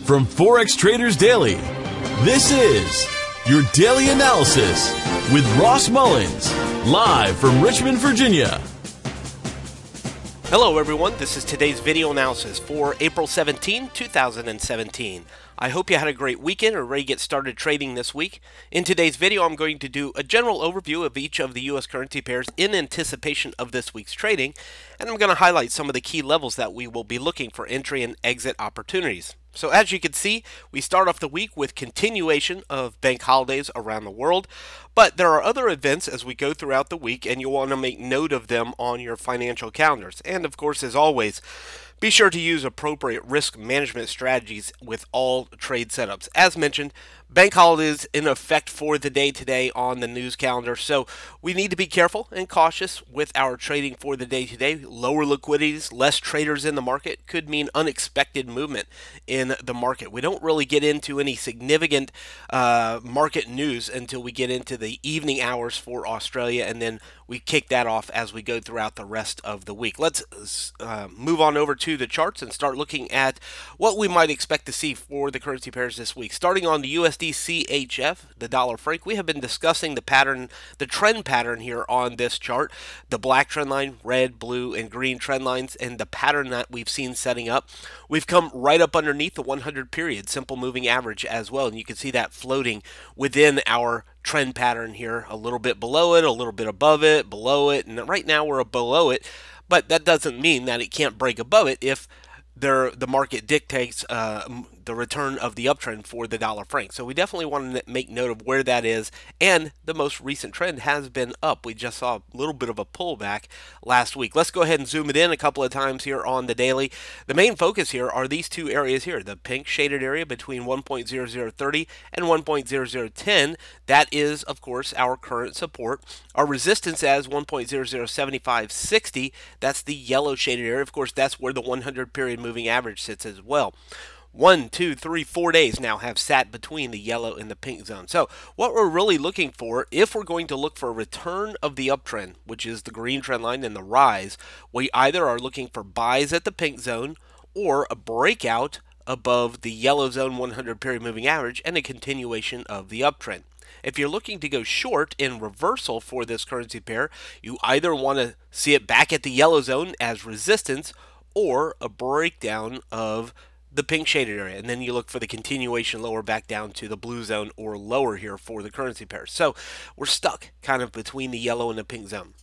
From Forex Traders Daily, this is your daily analysis with Ross Mullins, live from Richmond, Virginia. Hello everyone, this is today's video analysis for April 17, 2017. I hope you had a great weekend or ready to get started trading this week. In today's video, I'm going to do a general overview of each of the U.S. currency pairs in anticipation of this week's trading, and I'm going to highlight some of the key levels that we will be looking for entry and exit opportunities. So as you can see, we start off the week with continuation of bank holidays around the world, but there are other events as we go throughout the week, and you'll want to make note of them on your financial calendars. And of course, as always, be sure to use appropriate risk management strategies with all trade setups. As mentioned, bank holidays in effect for the day today on the news calendar, so we need to be careful and cautious with our trading for the day today. Lower liquidities, less traders in the market could mean unexpected movement in the market. We don't really get into any significant market news until we get into the evening hours for Australia, and then we kick that off as we go throughout the rest of the week. Let's move on over to the charts and start looking at what we might expect to see for the currency pairs this week. Starting on the USDCHF, the dollar franc, we have been discussing the pattern, the trend pattern here on this chart. The black trend line, red, blue, and green trend lines, and the pattern that we've seen setting up. We've come right up underneath the 100 period simple moving average as well, and you can see that floating within our trend pattern here, a little bit below it, a little bit above it, below it, and right now we're below it, but that doesn't mean that it can't break above it if the market dictates the return of the uptrend for the dollar franc. So we definitely want to make note of where that is, and the most recent trend has been up. We just saw a little bit of a pullback last week. Let's go ahead and zoom it in a couple of times here on the daily. The main focus here are these two areas here, the pink shaded area between 1.0030 and 1.0010. That is, of course, our current support. Our resistance as 1.007560, that's the yellow shaded area. Of course, that's where the 100 period moving average sits as well. 1, 2, 3, 4 days now have sat between the yellow and the pink zone. So what we're really looking for, if we're going to look for a return of the uptrend, which is the green trend line and the rise, we either are looking for buys at the pink zone or a breakout above the yellow zone 100 period moving average and a continuation of the uptrend. If you're looking to go short in reversal for this currency pair, you either want to see it back at the yellow zone as resistance or a breakdown of the pink shaded area, and then you look for the continuation lower back down to the blue zone or lower here for the currency pair. So we're stuck kind of between the yellow and the pink zone.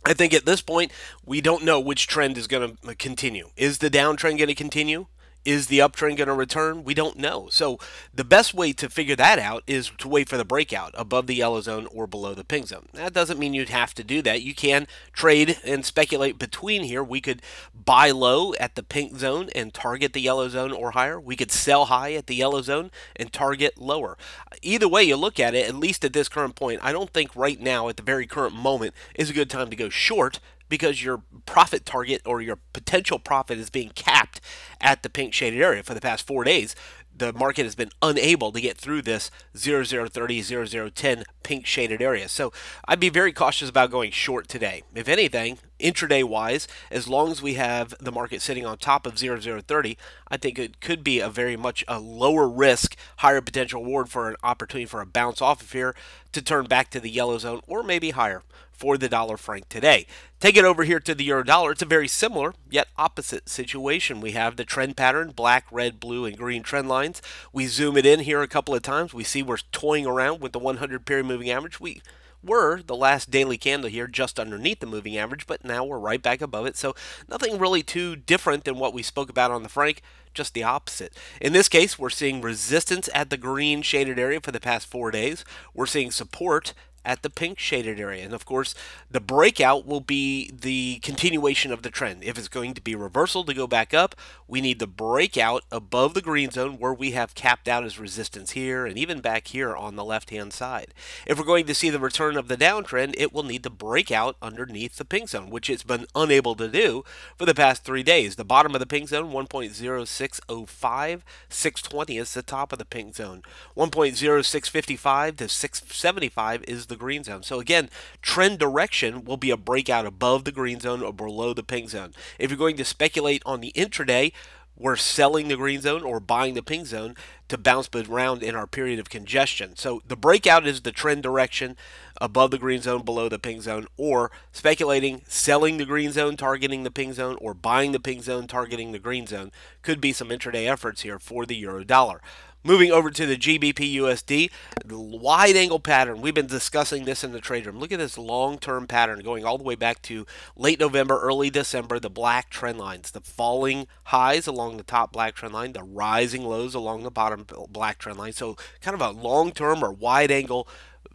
I think at this point we don't know which trend is going to continue. Is the downtrend going to continue? Is the uptrend going to return? We don't know. So the best way to figure that out is to wait for the breakout above the yellow zone or below the pink zone. That doesn't mean you'd have to do that. You can trade and speculate between here. We could buy low at the pink zone and target the yellow zone or higher. We could sell high at the yellow zone and target lower. Either way you look at it, at least at this current point, I don't think right now at the very current moment is a good time to go short, because your profit target or your potential profit is being capped at the pink shaded area. For the past 4 days, the market has been unable to get through this 0030, 0010 pink shaded area. So I'd be very cautious about going short today. If anything, intraday wise, as long as we have the market sitting on top of 0030, I think it could be a very much a lower risk, higher potential reward for an opportunity for a bounce off of here to turn back to the yellow zone or maybe higher for the dollar franc today. Take it over here to the Eurodollar. It's a very similar yet opposite situation. We have the trend pattern, black, red, blue, and green trend lines. We zoom it in here a couple of times. We see we're toying around with the 100 period moving average. We were the last daily candle here just underneath the moving average, but now we're right back above it. So nothing really too different than what we spoke about on the franc, just the opposite. In this case, we're seeing resistance at the green shaded area for the past 4 days. We're seeing support at the pink shaded area. And of course, the breakout will be the continuation of the trend. If it's going to be reversal to go back up, we need the breakout above the green zone where we have capped out as resistance here and even back here on the left-hand side. If we're going to see the return of the downtrend, it will need to break out underneath the pink zone, which it's been unable to do for the past 3 days. The bottom of the pink zone, 1.0605, 620 is the top of the pink zone. 1.0655 to 675 is the green zone. So again, trend direction will be a breakout above the green zone or below the pink zone. If you're going to speculate on the intraday, we're selling the green zone or buying the pink zone to bounce around in our period of congestion. So the breakout is the trend direction above the green zone, below the pink zone, or speculating selling the green zone, targeting the pink zone, or buying the pink zone, targeting the green zone. Could be some intraday efforts here for the euro dollar. Moving over to the GBP USD, the wide angle pattern. We've been discussing this in the trade room. Look at this long-term pattern going all the way back to late November, early December. The black trend lines, the falling highs along the top black trend line, the rising lows along the bottom black trend line. So kind of a long-term or wide angle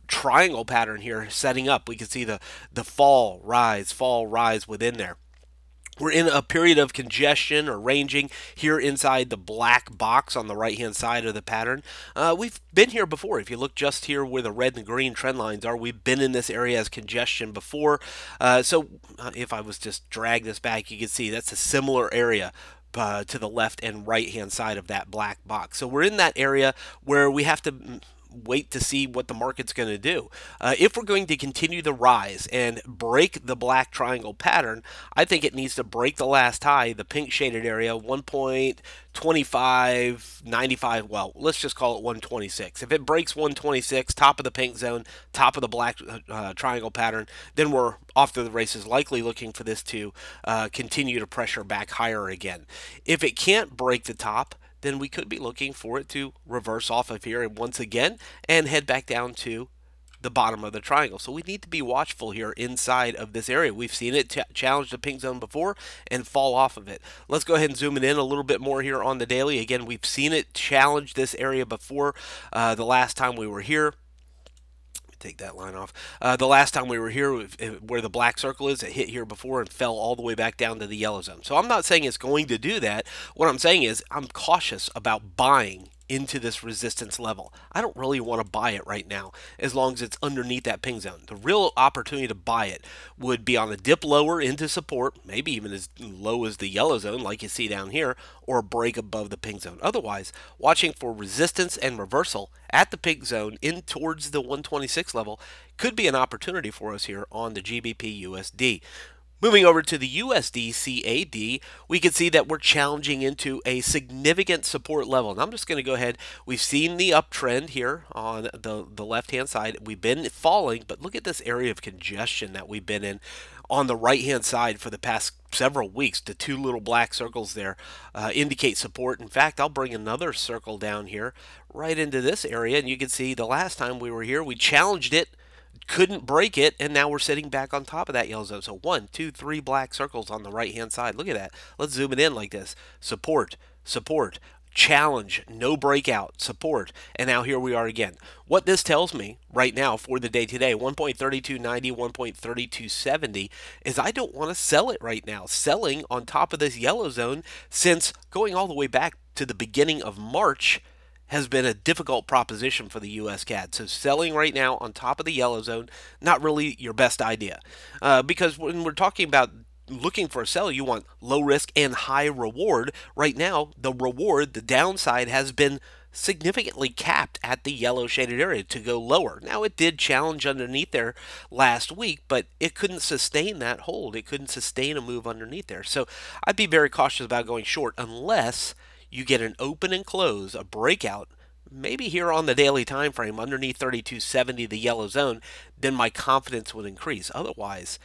triangle pattern here setting up. We can see the fall, rise within there. We're in a period of congestion or ranging here inside the black box on the right-hand side of the pattern. We've been here before. If you look just here where the red and green trend lines are, we've been in this area as congestion before. So if I was just drag this back, you can see that's a similar area to the left and right-hand side of that black box. So we're in that area where we have to wait to see what the market's going to do. If we're going to continue the rise and break the black triangle pattern, I think it needs to break the last high, the pink shaded area, 1.2595, well, let's just call it 126. If it breaks 126, top of the pink zone, top of the black triangle pattern, then we're off to the races, likely looking for this to continue to pressure back higher again. If it can't break the top, then we could be looking for it to reverse off of here once again and head back down to the bottom of the triangle. So we need to be watchful here inside of this area. We've seen it challenge the pink zone before and fall off of it. Let's go ahead and zoom it in a little bit more here on the daily. Again, we've seen it challenge this area before the last time we were here. Take that line off. The last time we were here, where the black circle is, it hit here before and fell all the way back down to the yellow zone. So I'm not saying it's going to do that. What I'm saying is I'm cautious about buying into this resistance level. I don't really want to buy it right now as long as it's underneath that pink zone. The real opportunity to buy it would be on a dip lower into support, maybe even as low as the yellow zone like you see down here, or a break above the pink zone. Otherwise, watching for resistance and reversal at the pink zone in towards the 126 level could be an opportunity for us here on the GBP USD. Moving over to the USD CAD, we can see that we're challenging into a significant support level. And I'm just going to go ahead. We've seen the uptrend here on the left-hand side. We've been falling, but look at this area of congestion that we've been in on the right-hand side for the past several weeks. The two little black circles there indicate support. In fact, I'll bring another circle down here right into this area, and you can see the last time we were here, we challenged it, couldn't break it, and now we're sitting back on top of that yellow zone. So 1, 2, 3 black circles on the right hand side. Look at that. Let's zoom it in like this. Support, support, challenge, no breakout, support, and now here we are again. What this tells me right now for the day today, 1.3290, 1.3270, is I don't want to sell it right now. Selling on top of this yellow zone, since going all the way back to the beginning of March, has been a difficult proposition for the US CAD. So selling right now on top of the yellow zone, not really your best idea. Because when we're talking about looking for a sell, you want low risk and high reward. Right now, the reward, the downside, has been significantly capped at the yellow shaded area to go lower. Now, it did challenge underneath there last week, but it couldn't sustain that hold. It couldn't sustain a move underneath there. So I'd be very cautious about going short unless you get an open and close, a breakout, maybe here on the daily time frame underneath 3270, the yellow zone, then my confidence would increase. Otherwise,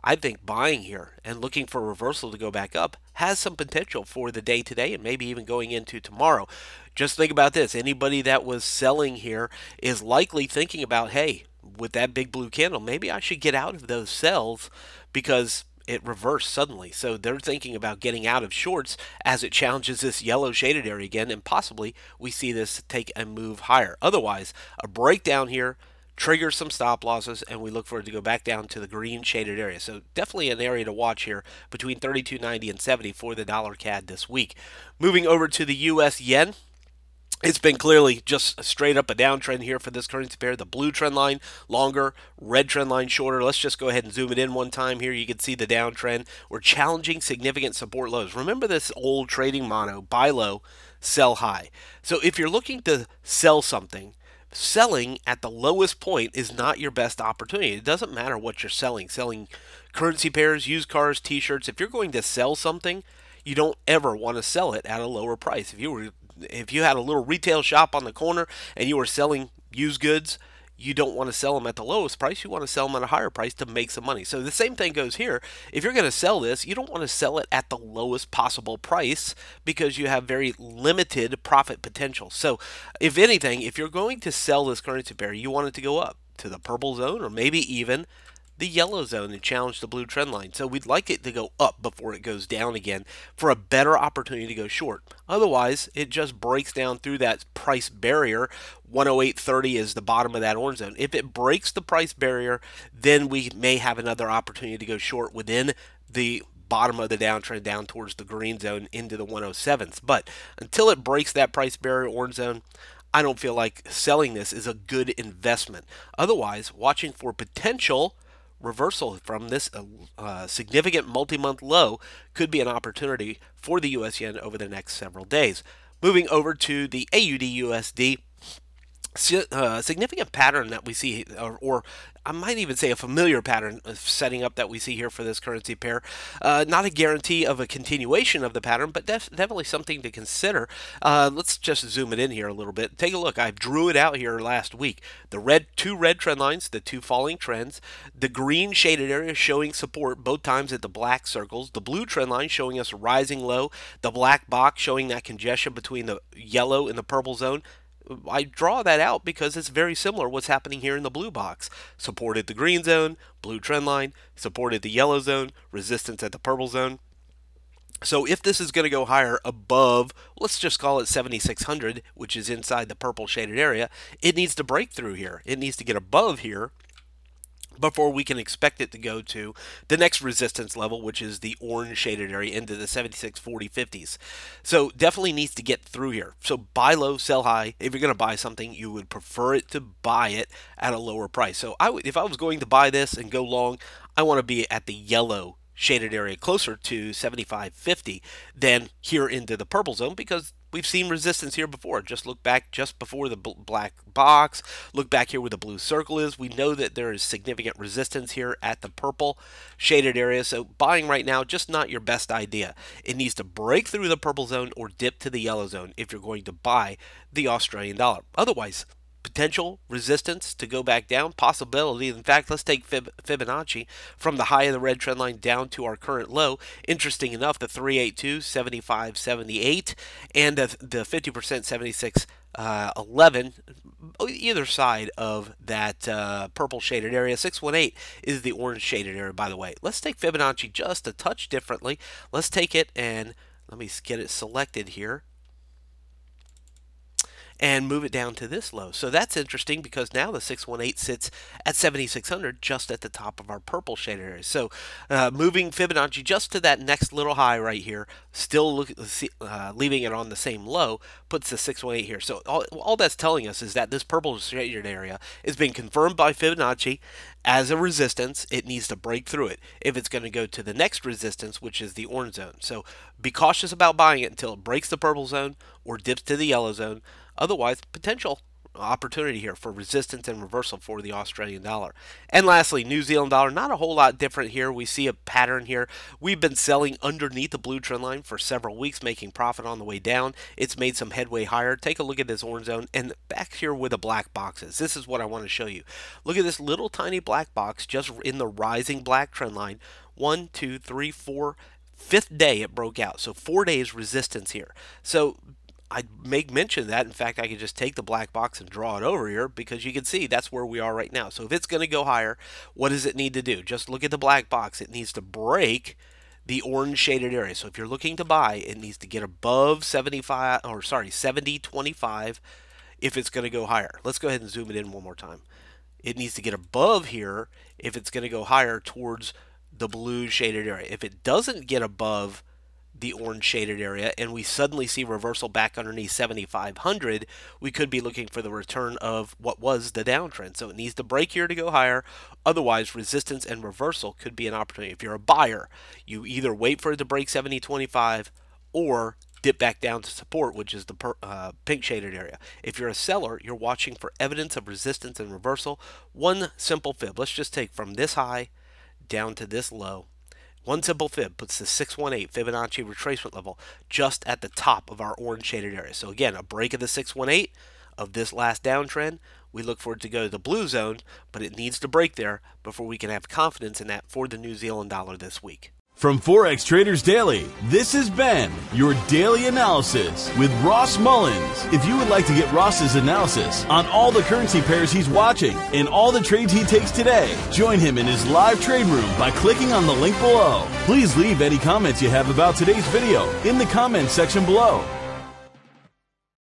I think buying here and looking for a reversal to go back up has some potential for the day today and maybe even going into tomorrow. Just think about this. Anybody that was selling here is likely thinking about, hey, with that big blue candle, maybe I should get out of those sells because it reversed suddenly. So they're thinking about getting out of shorts as it challenges this yellow shaded area again, and possibly we see this take a move higher. Otherwise, a breakdown here triggers some stop losses, and we look for it to go back down to the green shaded area. So definitely an area to watch here between 32.90 and 70 for the dollar CAD this week. Moving over to the US yen. It's been clearly just straight up a downtrend here for this currency pair. The blue trend line longer, red trend line shorter. Let's just go ahead and zoom it in one time here. You can see the downtrend. We're challenging significant support lows. Remember this old trading motto, buy low, sell high. So if you're looking to sell something, selling at the lowest point is not your best opportunity. It doesn't matter what you're selling. Selling currency pairs, used cars, t-shirts. If you're going to sell something, you don't ever want to sell it at a lower price. If you had a little retail shop on the corner and you were selling used goods, you don't want to sell them at the lowest price. You want to sell them at a higher price to make some money. So the same thing goes here. If you're going to sell this, you don't want to sell it at the lowest possible price because you have very limited profit potential. So if anything, if you're going to sell this currency pair, you want it to go up to the purple zone or maybe even the yellow zone and challenge the blue trend line. So we'd like it to go up before it goes down again for a better opportunity to go short. Otherwise, it just breaks down through that price barrier. 108.30 is the bottom of that orange zone. If it breaks the price barrier, then we may have another opportunity to go short within the bottom of the downtrend down towards the green zone into the 107s. But until it breaks that price barrier orange zone, I don't feel like selling this is a good investment. Otherwise, watching for potential reversal from this significant multi-month low could be an opportunity for the US yen over the next several days. Moving over to the AUDUSD, significant pattern that we see, or I might even say a familiar pattern of setting up that we see here for this currency pair. Not a guarantee of a continuation of the pattern, but definitely something to consider. Let's just zoom it in here a little bit. Take a look. I drew it out here last week. The two red trend lines, the two falling trends, the green shaded area showing support both times at the black circles, the blue trend line showing us a rising low, the black box showing that congestion between the yellow and the purple zone. I draw that out because it's very similar what's happening here in the blue box. Supported the green zone, blue trend line, supported the yellow zone, resistance at the purple zone. So if this is going to go higher above, let's just call it 7,600, which is inside the purple shaded area, it needs to break through here. It needs to get above here before we can expect it to go to the next resistance level, which is the orange shaded area into the 76.40 50s. So definitely needs to get through here. So buy low, sell high. If you're going to buy something, you would prefer it to buy it at a lower price. So if I was going to buy this and go long, I want to be at the yellow shaded area closer to 75.50 than here into the purple zone, because we've seen resistance here before. Just look back just before the black box. Look back here where the blue circle is. We know that there is significant resistance here at the purple shaded area. So buying right now, just not your best idea. It needs to break through the purple zone or dip to the yellow zone if you're going to buy the Australian dollar. Otherwise, potential resistance to go back down, possibility. In fact, let's take Fibonacci from the high of the red trend line down to our current low. Interesting enough, the 382, 75, 78, and the 50% 76.11, either side of that purple shaded area. 618 is the orange shaded area, by the way. Let's take Fibonacci just a touch differently. Let's take it and let me get it selected here and move it down to this low. So that's interesting because now the 618 sits at 7,600 just at the top of our purple shaded area. So moving Fibonacci just to that next little high right here, still leaving it on the same low, puts the 618 here. So all that's telling us is that this purple shaded area is being confirmed by Fibonacci as a resistance. It needs to break through it if it's going to go to the next resistance, which is the orange zone. So be cautious about buying it until it breaks the purple zone or dips to the yellow zone. Otherwise, potential opportunity here for resistance and reversal for the Australian dollar. And lastly, New Zealand dollar, not a whole lot different here. We see a pattern here. We've been selling underneath the blue trend line for several weeks, making profit on the way down. It's made some headway higher. Take a look at this orange zone and back here where the black box is. This is what I want to show you. Look at this little tiny black box just in the rising black trend line. 1, 2, 3, 4, 5th day it broke out. So 4 days resistance here. So I make mention of that. In fact, I could just take the black box and draw it over here because you can see that's where we are right now. So if it's going to go higher, what does it need to do? Just look at the black box. It needs to break the orange shaded area. So if you're looking to buy, it needs to get above 70.25 if it's going to go higher. Let's go ahead and zoom it in one more time. It needs to get above here if it's going to go higher towards the blue shaded area. If it doesn't get above the orange shaded area and we suddenly see reversal back underneath 7,500, we could be looking for the return of what was the downtrend. So it needs to break here to go higher. Otherwise, resistance and reversal could be an opportunity. If you're a buyer, you either wait for it to break 70.25 or dip back down to support, which is the pink shaded area. If you're a seller, you're watching for evidence of resistance and reversal. One simple fib. Let's just take from this high down to this low. One simple fib puts the 618 Fibonacci retracement level just at the top of our orange shaded area. So again, a break of the 618 of this last downtrend. We look for it to go to the blue zone, but it needs to break there before we can have confidence in that for the New Zealand dollar this week. From Forex Traders Daily, this has been your daily analysis with Ross Mullins. If you would like to get Ross's analysis on all the currency pairs he's watching and all the trades he takes today, join him in his live trade room by clicking on the link below. Please leave any comments you have about today's video in the comments section below.